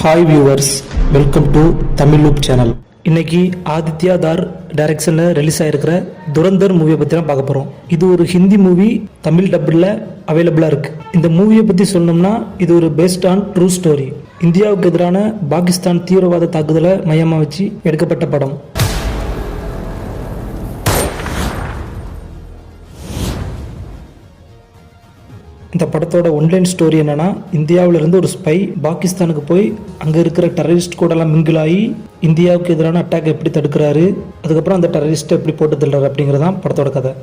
Hi viewers, welcome to Tamil loop channel. இன்னைக்கு ஆதித்யா தார் டைரக்ஷனில் ரிலீஸ் ஆகிருக்கிற துரந்தர் மூவியை பற்றி தான் பார்க்க போகிறோம். இது ஒரு ஹிந்தி மூவி, தமிழ் டப்பில் அவைலபிளாக இருக்குது. இந்த மூவியை பற்றி சொல்லணும்னா இது ஒரு பேஸ்ட் ஆன் ட்ரூ ஸ்டோரி. இந்தியாவுக்கு எதிரான பாகிஸ்தான் தீவிரவாத தாக்குதலை மையமாக வச்சு எடுக்கப்பட்ட படம். இந்த படத்தோட ஒன்லைன் ஸ்டோரி என்னன்னா, இந்தியாவிலிருந்து ஒரு ஸ்பை பாகிஸ்தானுக்கு போய் அங்கே இருக்கிற டெரரிஸ்ட் கூடலாம் மிங்கிள் ஆகி இந்தியாவுக்கு எதிரான அட்டாக் எப்படி தடுக்கிறாரு, அதுக்கப்புறம் அந்த டெரரிஸ்ட்டை எப்படி போட்டு தள்ளுறாரு அப்படிங்கிறதான் படத்தோட கதை.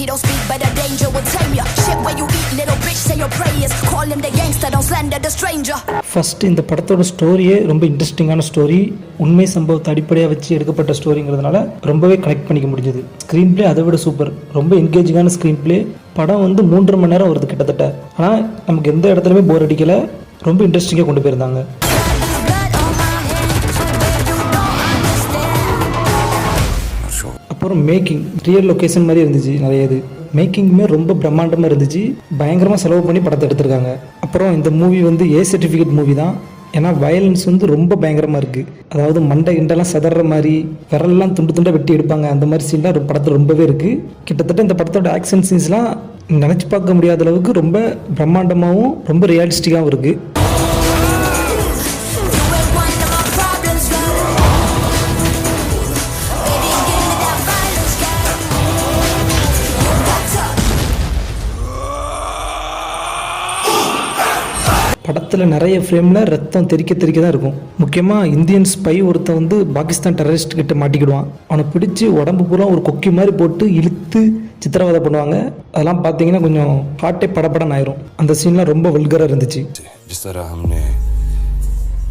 He don't speak, but the danger will tame you. Shit where you eat, little bitch, say your prayers. Call him the gangster, don't slander the stranger. First இந்த படத்தோட ஸ்டோரியே ரொம்ப இன்ட்ரெஸ்டிங்கான ஸ்டோரி. உண்மை சம்பவத்தை அடிப்படையாக வச்சு எடுக்கப்பட்ட ஸ்டோரிங்கிறதுனால ரொம்பவே கனெக்ட் பண்ணிக்க முடிஞ்சது. ஸ்க்ரீன் பிளே அதை விட சூப்பர், ரொம்ப என்கேஜிங்கான ஸ்க்ரீன் பிளே. படம் 3.5 மணி நேரம் வருது கிட்டத்தட்ட. ஆனால் நமக்கு எந்த இடத்துலையுமே போர் அடிக்கல, ரொம்ப இன்ட்ரெஸ்டிங்காக கொண்டு போயிருந்தாங்க. அப்புறம் மேக்கிங் ரியல் லொக்கேஷன் மாதிரி இருந்துச்சு. நிறைய இது மேக்கிங்குமே ரொம்ப பிரம்மாண்டமாக இருந்துச்சு. பயங்கரமாக செலவு பண்ணி படத்தை எடுத்திருக்காங்க. அப்புறம் இந்த மூவி ஏ சர்டிஃபிகேட் மூவி தான். ஏன்னா வயலன்ஸ் ரொம்ப பயங்கரமாக இருக்குது. அதாவது மண்டை கிண்டெல்லாம் செதற மாதிரி, விரல்லாம் துண்டு துண்டாக வெட்டி எடுப்பாங்க. அந்த மாதிரி சீன்லாம் படத்தில் ரொம்பவே இருக்குது. கிட்டத்தட்ட இந்த படத்தோட ஆக்ஷன் சீன்ஸ்லாம் நினச்சி பார்க்க முடியாத அளவுக்கு ரொம்ப பிரம்மாண்டமாகவும் ரொம்ப ரியாலிஸ்டிக்காகவும் இருக்குது. படத்தில் நிறைய ஃப்ரேமில் ரத்தம் தெறிக்க தான் இருக்கும். முக்கியமாக இந்தியன் ஸ்பை ஒருத்தன் பாகிஸ்தான் டெரரிஸ்ட் கிட்ட மாட்டிக்கிடுவான். அவனை பிடிச்சி உடம்பு பூரா ஒரு கொக்கி மாதிரி போட்டு இழுத்து சித்திரவதை பண்ணுவாங்க. அதெல்லாம் பார்த்தீங்கன்னா கொஞ்சம் ஹார்ட்டே படப்படன்னு ஆயிரும். அந்த சீன்லாம் ரொம்ப வல்கராக இருந்துச்சு. जिस तरह हमने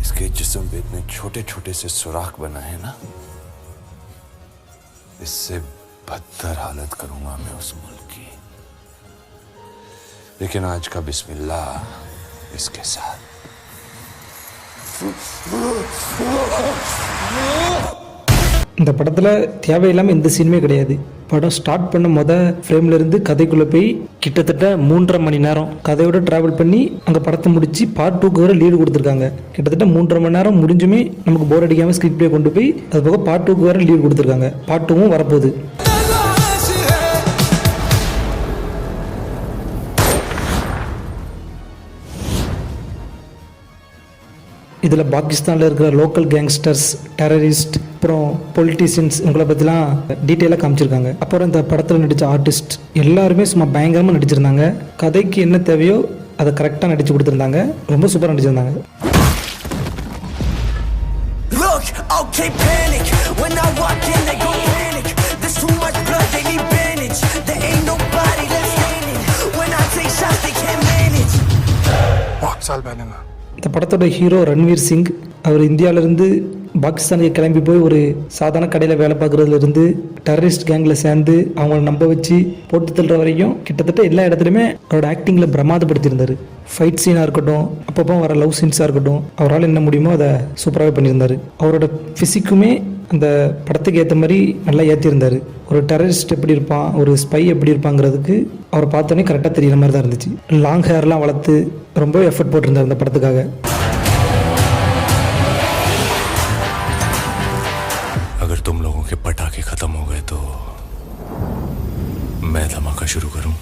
इसके जिस्म पे इतने छोटे छोटे से सुराख बनाए ना, इससे बदतर हालत करूंगा मैं उस मुल्क की. लेकिन आज का बिस्मिल्लाह इसके साथ. இந்த படத்தில் தேவையில்லாமல் எந்த சீனுமே கிடையாது. படம் ஸ்டார்ட் பண்ண ஃப்ரேம்ல இருந்து கதைக்குள்ளே போய் கிட்டத்தட்ட 3.5 மணி நேரம் கதையோட ட்ராவல் பண்ணி அங்கே படத்தை முடிச்சு பார்ட் 2க்கு வர லீடு கொடுத்துருக்காங்க. கிட்டத்தட்ட 3.5 மணி நேரம் முடிஞ்சுமே நமக்கு போர் அடிக்காமல் ஸ்கிரிப்ட் பிளே கொண்டு போய் அது போக பார்ட் 2க்கு வர லீடு கொடுத்துருக்காங்க. பார்ட் 2வும் வரப்போகுது. இதில் பாகிஸ்தானில் இருக்கிற லோக்கல் கேங்ஸ்டர்ஸ், டெரரிஸ்ட், அப்புறம் பொலிட்டீஷியன்ஸ் இவங்களை பற்றிலாம் டீட்டெயிலாக காமிச்சிருக்காங்க. அப்புறம் இந்த படத்தில் நடித்த ஆர்டிஸ்ட் எல்லாருமே சும்மா பயங்கரமாக நடிச்சிருந்தாங்க. கதைக்கு என்ன தேவையோ அதை கரெக்டாக நடித்து கொடுத்துருந்தாங்க. ரொம்ப சூப்பராக நடிச்சிருந்தாங்க. இந்த படத்தோட ஹீரோ ரன்வீர் சிங். அவர் இந்தியாவிலேருந்து பாகிஸ்தானுக்கு கிளம்பி போய் ஒரு சாதாரண கடையில் வேலை பார்க்குறதுலேருந்து டெரரிஸ்ட் கேங்கில் சேர்ந்து அவங்கள நம்ப வச்சு போட்டு தள்ளுற வரைக்கும் கிட்டத்தட்ட எல்லா இடத்துலையுமே அவரோட ஆக்டிங்கில் பிரமாதப்படுத்தியிருந்தார். ஃபைட் சீனாக இருக்கட்டும், அப்பப்போ வர லவ் சீன்ஸாக இருக்கட்டும், அவரால் என்ன முடியுமோ அதை சூப்பராகவே பண்ணியிருந்தார். அவரோட ஃபிசிக்குமே அந்த படத்துக்கு ஏற்ற மாதிரி நல்லா ஏற்றிருந்தார். ஒரு டெரரிஸ்ட் எப்படி இருப்பான், ஒரு ஸ்பை எப்படி இருப்பாங்கிறதுக்கு அவரை பார்த்தோன்னே கரெக்டாக தெரியுற மாதிரி தான் இருந்துச்சு. லாங் ஹேர்லாம் வளர்த்து ரொம்ப எஃபர்ட் போட்டிருந்தார் இந்த படத்துக்காக. अगर तुम लोगों के पटाखे खत्म हो गए तो मैं धमाका शुरू करूं.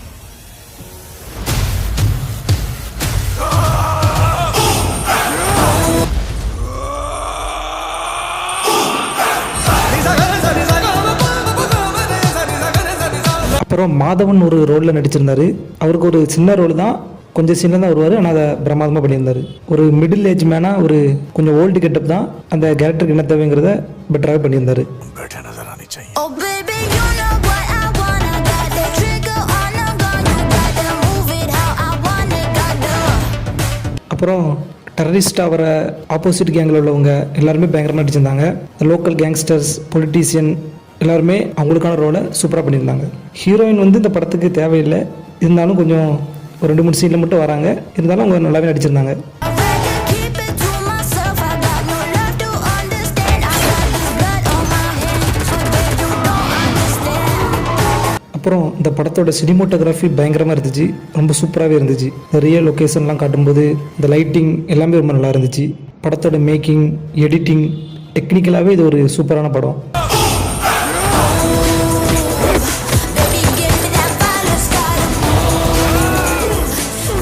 அப்புறம் மாதவன் ஒரு ரோலில் நடிச்சிருந்தார். அவருக்கு ஒரு சின்ன ரோல் தான், கொஞ்சம் சின்னதாக தான் வருவார். ஆனால் அதை பிரமாதமாக பண்ணியிருந்தார். ஒரு மிடில் ஏஜ் மேனாக ஒரு கொஞ்சம் ஓல்டு கெட்டப் தான். அந்த கேரக்டருக்கு என்ன தேவைங்கிறத பெட்டராக பண்ணியிருந்தார். அப்புறம் டெரரிஸ்ட் அவர ஆப்போசிட் கேங்கில் உள்ளவங்க எல்லாருமே பயங்கரமாக நடிச்சிருந்தாங்க. லோக்கல் கேங்ஸ்டர்ஸ், பொலிட்டீஷியன் எல்லாருமே அவங்களுக்கான ரோலை சூப்பராக பண்ணியிருந்தாங்க. ஹீரோயின் இந்த படத்துக்கு தேவையில்லை, இருந்தாலும் கொஞ்சம் ஒரு 2-3 சீனில் மட்டும் வராங்க. இருந்தாலும் அவங்க நல்லாவே நடிச்சிருந்தாங்க. அப்புறம் இந்த படத்தோட சினிமோட்டோகிராஃபி பயங்கரமாக இருந்துச்சு, ரொம்ப சூப்பராகவே இருந்துச்சு. இந்த ரியல் லொக்கேஷன்லாம் காட்டும்போது இந்த லைட்டிங் எல்லாமே ரொம்ப நல்லா இருந்துச்சு. படத்தோட மேக்கிங், எடிட்டிங், டெக்னிக்கலாகவே இது ஒரு சூப்பரான படம். Baby, give me that violence, God.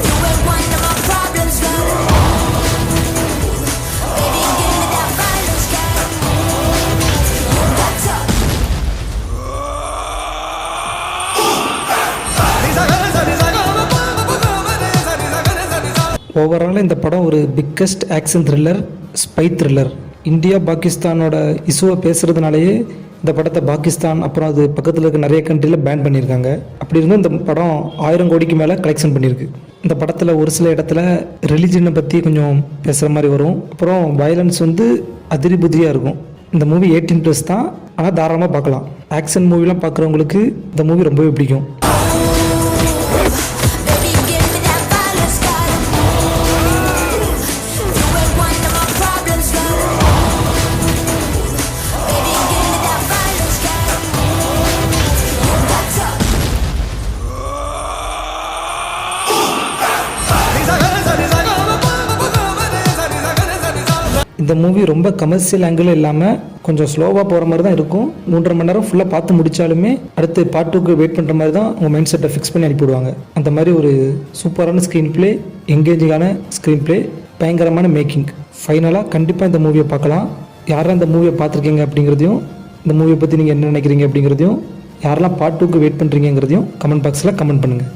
You ain't one of my problems, God. Baby, give me that violence, God. You got to. Overall இந்த படம் ஒரு biggest action thriller, spy thriller. India பாகிஸ்தானோட இஷ்யூவை பேசுகிறதுனாலேயே இந்த படத்தை பாகிஸ்தான் அப்புறம் அது பக்கத்தில் இருக்க நிறைய கண்ட்ரியில் பேன் பண்ணியிருக்காங்க. அப்படி இருந்தும் இந்த படம் 1000 கோடிக்கு மேலே கலெக்ஷன் பண்ணியிருக்கு. இந்த படத்தில் ஒரு சில இடத்துல ரிலிஜனை பற்றி கொஞ்சம் பேசுகிற மாதிரி வரும். அப்புறம் வயலன்ஸ் வந்து அதிரி புதிரியாக இருக்கும். இந்த மூவி 18+ தான், ஆனால் தாராளமாக பார்க்கலாம். ஆக்ஷன் மூவிலாம் பார்க்குறவங்களுக்கு இந்த மூவி ரொம்பவே பிடிக்கும். Baby, give me that violence, God. You ain't one of my problems, God. Baby, give me that violence, God. You got to. இந்த மூவி ரொம்ப கமர்ஷியல் ஆங்கிள் இல்லாமல் கொஞ்சம் ஸ்லோவாக போகிற மாதிரி தான் இருக்கும். 3.5 மணி நேரம் ஃபுல்லாக பார்த்து முடித்தாலுமே அடுத்து பார்ட் 2க்கு வெயிட் பண்ணுற மாதிரி தான் உங்கள் மைண்ட் செட்டை ஃபிக்ஸ் பண்ணி அனுப்பிவிடுவாங்க. அந்த மாதிரி ஒரு சூப்பரான ஸ்க்ரீன் ப்ளே, எங்கேஜிங்கான ஸ்க்ரீன் ப்ளே, பயங்கரமான மேக்கிங். ஃபைனலாக கண்டிப்பாக இந்த மூவியை பார்க்கலாம். யாரெல்லாம் இந்த மூவியை பார்த்துருக்கீங்க அப்படிங்கிறதையும், இந்த மூவியை பற்றி நீங்கள் என்ன நினைக்கிறீங்க அப்படிங்கிறதையும், யாரெல்லாம் பார்ட் 2க்கு வெயிட் பண்ணுறீங்கிறதையும் கமெண்ட் பாக்ஸில் கமெண்ட் பண்ணுங்கள்.